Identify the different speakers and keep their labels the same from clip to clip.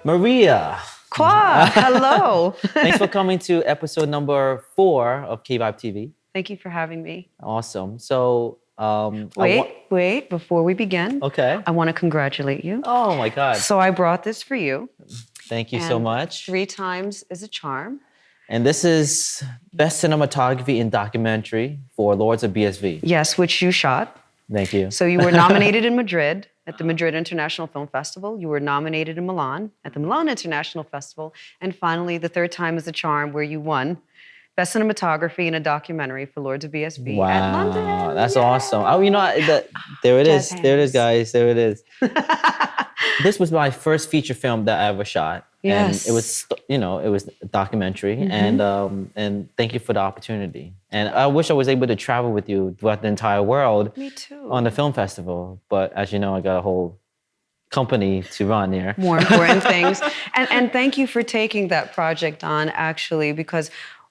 Speaker 1: Maria,
Speaker 2: Qua, hello.
Speaker 1: thanks for coming to episode number 4 of K-Vibe TV.
Speaker 2: Thank you for having me.
Speaker 1: Awesome. So,
Speaker 2: Wait, before we begin,
Speaker 1: okay.
Speaker 2: I want to congratulate you.
Speaker 1: Oh my God.
Speaker 2: So I brought this for you.
Speaker 1: Thank you so
Speaker 2: and
Speaker 1: much.
Speaker 2: 3 times is a charm.
Speaker 1: And this is Best Cinematography in Documentary for Lords of BSV.
Speaker 2: Yes, which you shot.
Speaker 1: Thank you.
Speaker 2: So you were nominated in Madrid at the Madrid International Film Festival. You were nominated in Milan at the Milan International Festival. And finally, the 3rd time is a charm where you won Best Cinematography in a Documentary for Lords of BSV at London.
Speaker 1: Wow, that's awesome. Oh, you know, there it is.
Speaker 2: Jazz
Speaker 1: There it is,
Speaker 2: hands.
Speaker 1: guys. There it is. This was my first feature film that I ever shot.
Speaker 2: Yes.
Speaker 1: And it was, it was a documentary. And thank you for the opportunity. And I wish I was able to travel with you throughout the entire world.
Speaker 2: Me too.
Speaker 1: On the film festival. But as you know, I got a whole company to run here.
Speaker 2: More important things. And thank you for taking that project on, actually, because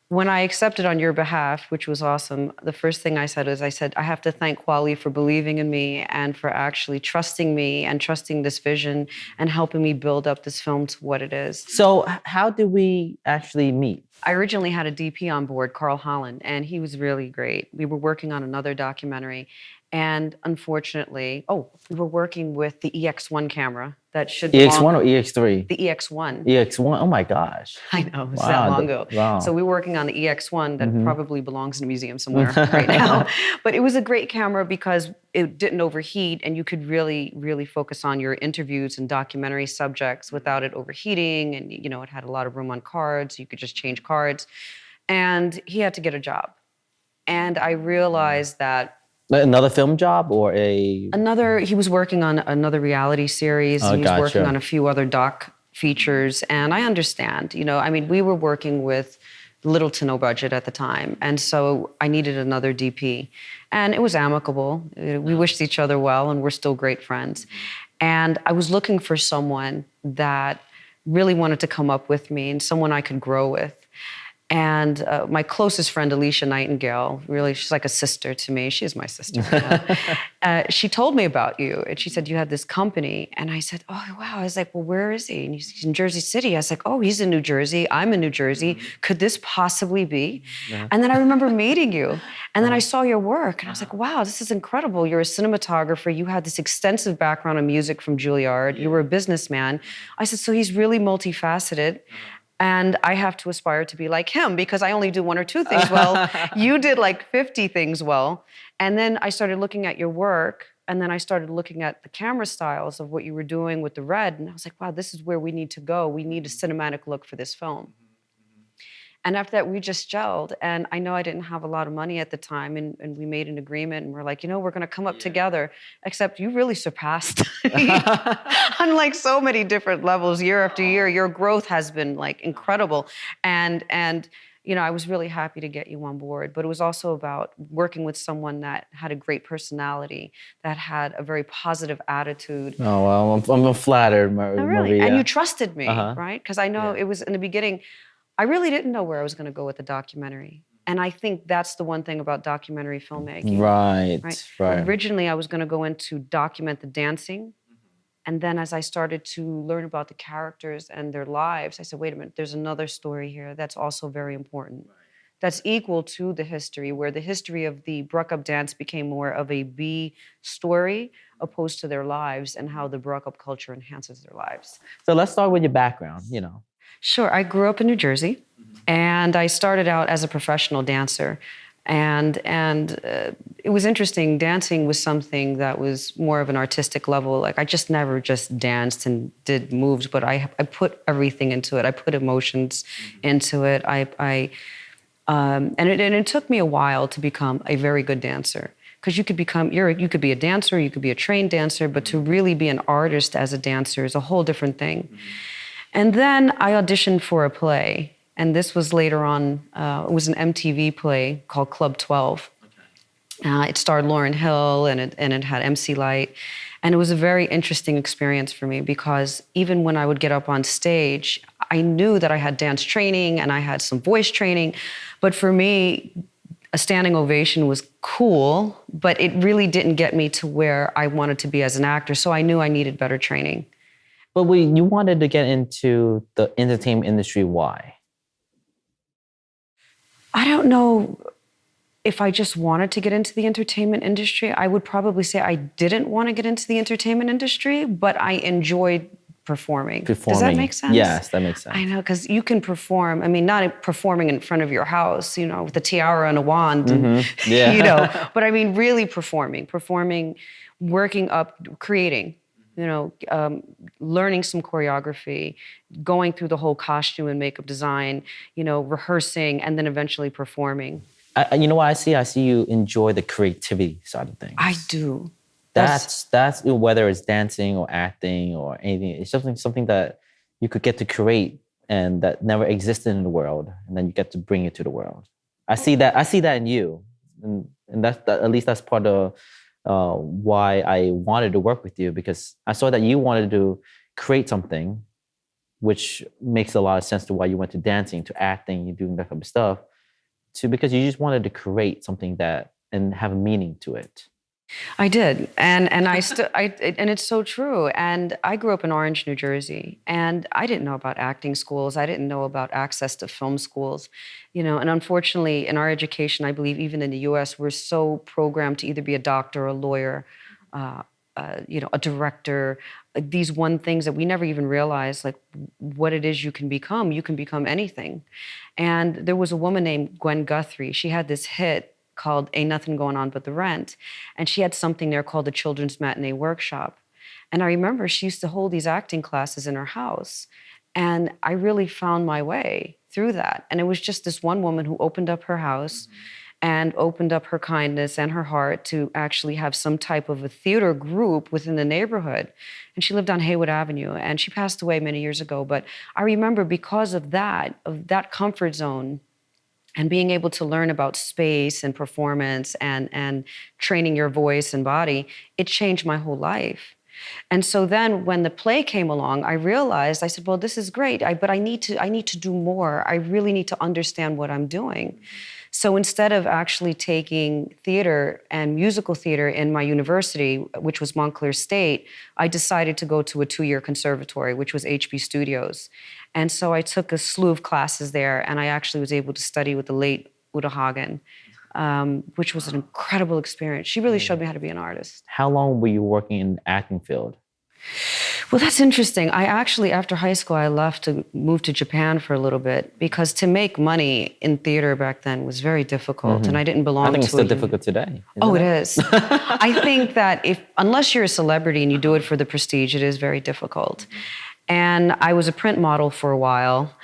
Speaker 2: when I accepted on your behalf, which was awesome, the first thing I said, I have to thank Kwali for believing in me and for actually trusting me and trusting this vision and helping me build up this film to what it is.
Speaker 1: So how did we actually meet?
Speaker 2: I originally had a DP on board, Carl Holland, and he was really great. We were working on another documentary, and unfortunately, we were working with the EX1 camera that should
Speaker 1: EX1 or EX3?
Speaker 2: The EX1.
Speaker 1: EX1, oh my gosh.
Speaker 2: I know, it was that long ago.
Speaker 1: Wow.
Speaker 2: So we were working on the EX1 that probably belongs in a museum somewhere right now. But it was a great camera because it didn't overheat and you could really, really focus on your interviews and documentary subjects without it overheating. And, it had a lot of room on cards. You could just change cards. And he had to get a job. And I realized that
Speaker 1: another film job or he
Speaker 2: was working on another reality series.
Speaker 1: Oh,
Speaker 2: and he was working
Speaker 1: gotcha.
Speaker 2: on a few other doc features. And I understand, we were working with little to no budget at the time. And so I needed another DP. And it was amicable. We wished each other well and we're still great friends. And I was looking for someone that really wanted to come up with me and someone I could grow with. And my closest friend, Alicia Nightingale, really, she's like a sister to me. She is my sister. She told me about you. And she said, you had this company. And I said, oh, wow. I was like, well, where is he? And he's in Jersey City. I was like, oh, he's in New Jersey. I'm in New Jersey. Could this possibly be? And then I remember meeting you. And then I saw your work. And I was like, wow, this is incredible. You're a cinematographer. You had this extensive background in music from Juilliard. You were a businessman. I said, so he's really multifaceted. And I have to aspire to be like him because I only do 1 or 2 things well. You did like 50 things well. And then I started looking at your work, and then I started looking at the camera styles of what you were doing with the red. And I was like, wow, this is where we need to go. We need a cinematic look for this film. And after that, we just gelled. And I know I didn't have a lot of money at the time, and we made an agreement, and we're like, we're going to come up together. Except you really surpassed me on like so many different levels, year after year. Your growth has been like incredible. And I was really happy to get you on board. But it was also about working with someone that had a great personality, that had a very positive attitude.
Speaker 1: Oh, well, I'm flattered,
Speaker 2: Oh, really?
Speaker 1: Maria.
Speaker 2: And you trusted me, right? Because I know it was in the beginning, I really didn't know where I was going to go with the documentary. And I think that's the one thing about documentary filmmaking.
Speaker 1: Right.
Speaker 2: Originally, I was going to go in to document the dancing. And then as I started to learn about the characters and their lives, I said, wait a minute, there's another story here that's also very important. That's equal to the history, where the history of the Bruck-Up dance became more of a B story opposed to their lives and how the Bruck-Up culture enhances their lives.
Speaker 1: So let's start with your background,
Speaker 2: Sure. I grew up in New Jersey, and I started out as a professional dancer. And it was interesting. Dancing was something that was more of an artistic level. Like I just never just danced and did moves, but I put everything into it. I put emotions into it. And it took me a while to become a very good dancer. Because you could be a dancer, you could be a trained dancer, but to really be an artist as a dancer is a whole different thing. And then I auditioned for a play, and this was later on, it was an MTV play called Club 12. It starred Lauryn Hill, and it had MC Lyte. And it was a very interesting experience for me because even when I would get up on stage, I knew that I had dance training and I had some voice training. But for me, a standing ovation was cool, but it really didn't get me to where I wanted to be as an actor. So I knew I needed better training.
Speaker 1: But you wanted to get into the entertainment industry. Why?
Speaker 2: I don't know if I just wanted to get into the entertainment industry. I would probably say I didn't want to get into the entertainment industry, but I enjoyed performing. Does that make sense?
Speaker 1: Yes, that makes sense.
Speaker 2: I know, because you can perform. I mean, not performing in front of your house, with a tiara and a wand, and,
Speaker 1: Yeah.
Speaker 2: but I mean, really performing, working up, creating, learning some choreography, going through the whole costume and makeup design, rehearsing, and then eventually performing.
Speaker 1: You know what I see? I see you enjoy the creativity side of things.
Speaker 2: I do.
Speaker 1: That's whether it's dancing or acting or anything. It's something that you could get to create and that never existed in the world, and then you get to bring it to the world. I see that. I see that in you, and at least that's part of why I wanted to work with you, because I saw that you wanted to create something, which makes a lot of sense to why you went to dancing, to acting, you doing that type of stuff, because you just wanted to create something and have a meaning to it.
Speaker 2: I did, and and it's so true. And I grew up in Orange, New Jersey, and I didn't know about acting schools. I didn't know about access to film schools, And unfortunately, in our education, I believe even in the U.S., we're so programmed to either be a doctor, a lawyer, a director. These one things that we never even realize, like what it is you can become. You can become anything. And there was a woman named Gwen Guthrie. She had this hit called Ain't Nothing Going On But the Rent. And she had something there called the Children's Matinee Workshop. And I remember she used to hold these acting classes in her house. And I really found my way through that. And it was just this one woman who opened up her house and opened up her kindness and her heart to actually have some type of a theater group within the neighborhood. And she lived on Haywood Avenue, and she passed away many years ago. But I remember, because of that comfort zone, and being able to learn about space and performance and training your voice and body, it changed my whole life. And so then when the play came along, I realized, I said, well, this is great, but I need to do more. I really need to understand what I'm doing. So instead of actually taking theater and musical theater in my university, which was Montclair State, I decided to go to a 2-year conservatory, which was HB Studios. And so I took a slew of classes there, and I actually was able to study with the late Uta Hagen, which was an incredible experience. She really showed me how to be an artist.
Speaker 1: How long were you working in the acting field?
Speaker 2: Well, that's interesting. I actually, after high school, I left to move to Japan for a little bit, because to make money in theater back then was very difficult, and I didn't belong to
Speaker 1: I think it's still difficult today.
Speaker 2: Oh, it is. I think that unless you're a celebrity and you do it for the prestige, it is very difficult. And I was a print model for a while,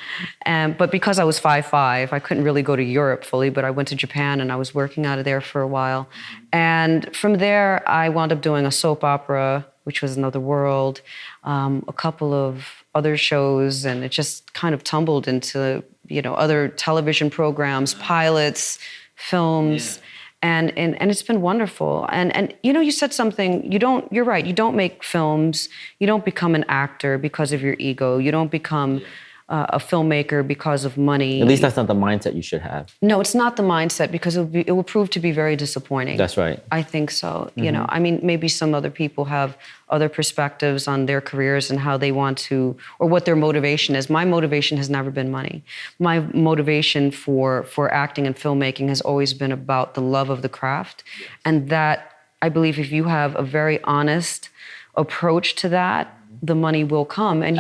Speaker 2: but because I was 5'5", I couldn't really go to Europe fully, but I went to Japan and I was working out of there for a while. And from there, I wound up doing a soap opera, which was Another World, a couple of other shows, and it just kind of tumbled into, other television programs, pilots, films. Yeah. And it's been wonderful. And you said something, you're right, you don't make films, you don't become an actor because of your ego, you don't become a filmmaker because of money.
Speaker 1: At least that's not the mindset you should have.
Speaker 2: No, it's not the mindset, because it will prove to be very disappointing.
Speaker 1: That's right.
Speaker 2: I think so. I mean, maybe some other people have other perspectives on their careers and how they want to, or what their motivation is. My motivation has never been money. My motivation for acting and filmmaking has always been about the love of the craft. And that, I believe, if you have a very honest approach to that, the money will come, and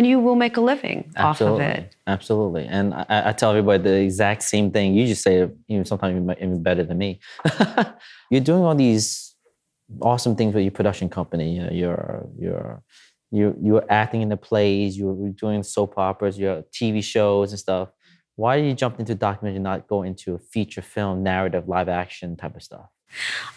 Speaker 2: you will make a living off of it.
Speaker 1: Absolutely. And I tell everybody the exact same thing. You just say it, sometimes even better than me. You're doing all these awesome things with your production company. You're acting in the plays. You're doing soap operas. You're TV shows and stuff. Why did you jump into documentary and not go into a feature film, narrative, live action type of stuff?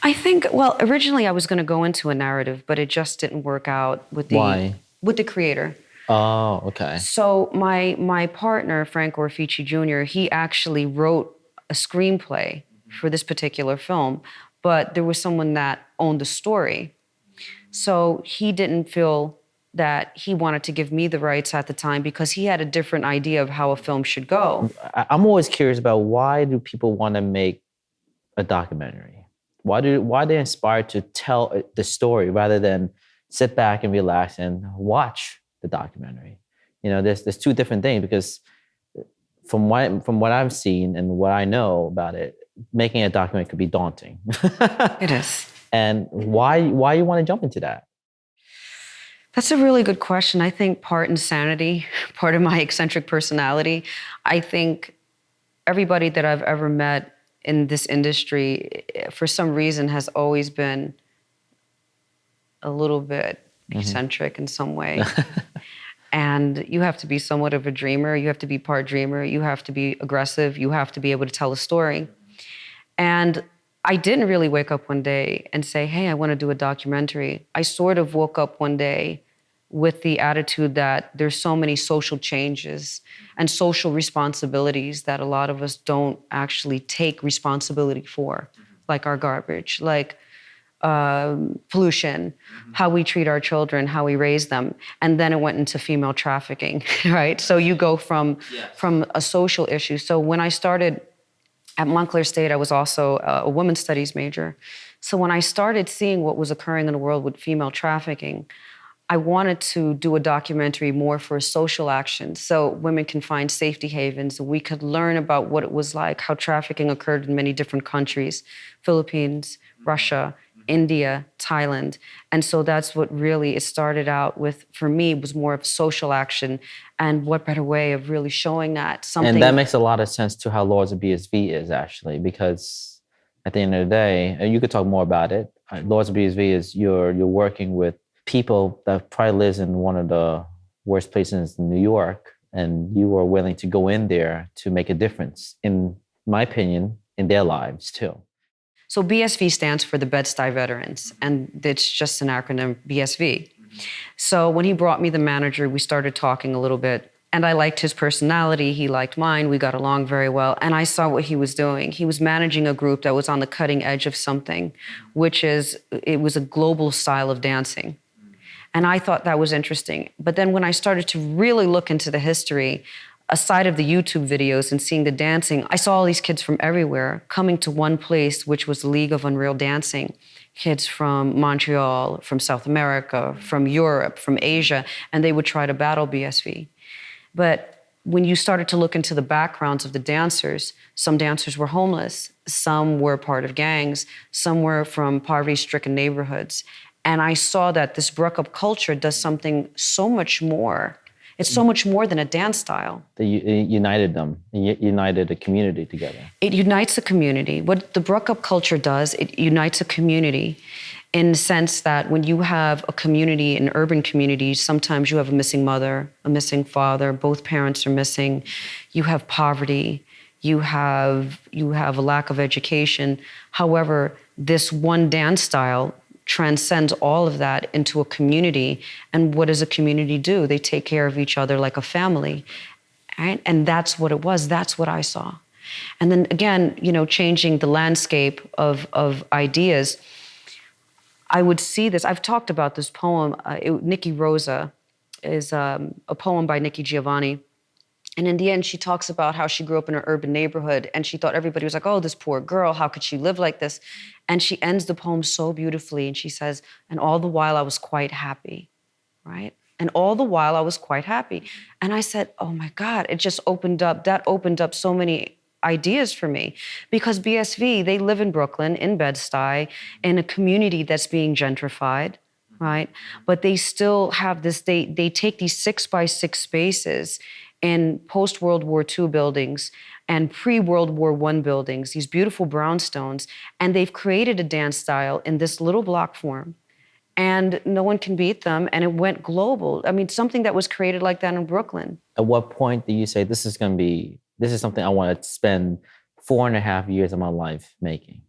Speaker 2: I think, well, originally I was going to go into a narrative, but it just didn't work out with the creator.
Speaker 1: Oh, okay.
Speaker 2: So my partner, Frank Orfici Jr., he actually wrote a screenplay for this particular film, but there was someone that owned the story. So he didn't feel that he wanted to give me the rights at the time, because he had a different idea of how a film should go.
Speaker 1: I'm always curious about, why do people want to make a documentary? Why are they inspired to tell the story rather than sit back and relax and watch the documentary. There's two different things, because from what I've seen and what I know about it, making a documentary could be daunting.
Speaker 2: It is.
Speaker 1: And why you want to jump into that?
Speaker 2: That's a really good question. I think part insanity, part of my eccentric personality. I think everybody that I've ever met in this industry, for some reason, has always been a little bit eccentric in some way. And you have to be somewhat of a dreamer. You have to be part dreamer. You have to be aggressive. You have to be able to tell a story. And I didn't really wake up one day and say, hey, I want to do a documentary. I sort of woke up one day with the attitude that there's so many social changes and social responsibilities that a lot of us don't actually take responsibility for, like our garbage, like pollution, how we treat our children, how we raise them. And then it went into female trafficking, right? So you go from a social issue. So when I started at Montclair State, I was also a women's studies major. So when I started seeing what was occurring in the world with female trafficking, I wanted to do a documentary more for social action, so women can find safety havens, and we could learn about what it was like, how trafficking occurred in many different countries, Philippines, Russia, India, Thailand. And so that's what really it started out with, for me, was more of social action. And what better way of really showing that something.
Speaker 1: And that makes a lot of sense to how Lords of BSV is, actually, because at the end of the day, and you could talk more about it, Lords of BSV is you're working with people that probably lives in one of the worst places in New York, and you are willing to go in there to make a difference, in my opinion, in their lives too.
Speaker 2: So BSV stands for the Bed-Stuy Veterans, and it's just an acronym, BSV. So when he brought me the manager, we started talking a little bit, and I liked his personality, he liked mine, we got along very well, and I saw what he was doing. He was managing a group that was on the cutting edge of something, it was a global style of dancing. And I thought that was interesting. But then when I started to really look into the history, aside of the YouTube videos and seeing the dancing, I saw all these kids from everywhere coming to one place, which was the League of Unreal Dancing. Kids from Montreal, from South America, from Europe, from Asia, and they would try to battle BSV. But when you started to look into the backgrounds of the dancers, some dancers were homeless, some were part of gangs, some were from poverty-stricken neighborhoods. And I saw that this Bruck-Up culture does something so much more. It's so much more than a dance style.
Speaker 1: It united them. It united a community together.
Speaker 2: It unites a community. What the Bruck-Up culture does, it unites a community in the sense that when you have a community, an urban community, sometimes you have a missing mother, a missing father, both parents are missing, you have poverty, you have a lack of education. However, this one dance style transcends all of that into a community. And what does a community do? They take care of each other like a family, right? And that's what it was. That's what I saw. And then again, changing the landscape of ideas, I would see this. I've talked about this poem. Nikki Rosa is a poem by Nikki Giovanni. And in the end, she talks about how she grew up in an urban neighborhood and she thought everybody was like, oh, this poor girl, how could she live like this? And she ends the poem so beautifully. And she says, and all the while I was quite happy, right? And all the while I was quite happy. And I said, oh my God, that opened up so many ideas for me. Because BSV, they live in Brooklyn, in Bed-Stuy, in a community that's being gentrified, right? But they still have this, they take these 6x6 spaces in post-World War II buildings and pre-World War I buildings, these beautiful brownstones, and they've created a dance style in this little block form, and no one can beat them, and it went global. I mean, something that was created like that in Brooklyn.
Speaker 1: At what point do you say, this is something I want to spend 4.5 years of my life making?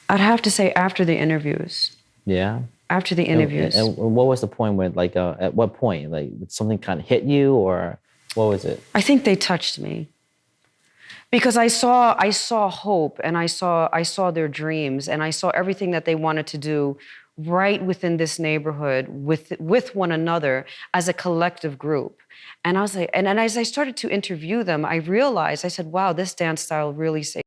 Speaker 2: I'd have to say after the interviews.
Speaker 1: Yeah?
Speaker 2: After the interviews.
Speaker 1: And what was the point where, at what point, did something kind of hit you, or what was it?
Speaker 2: I think they touched me. Because I saw hope, and I saw their dreams, and I saw everything that they wanted to do right within this neighborhood with one another as a collective group. And I was like, and as I started to interview them, I realized, I said, wow, this dance style really saved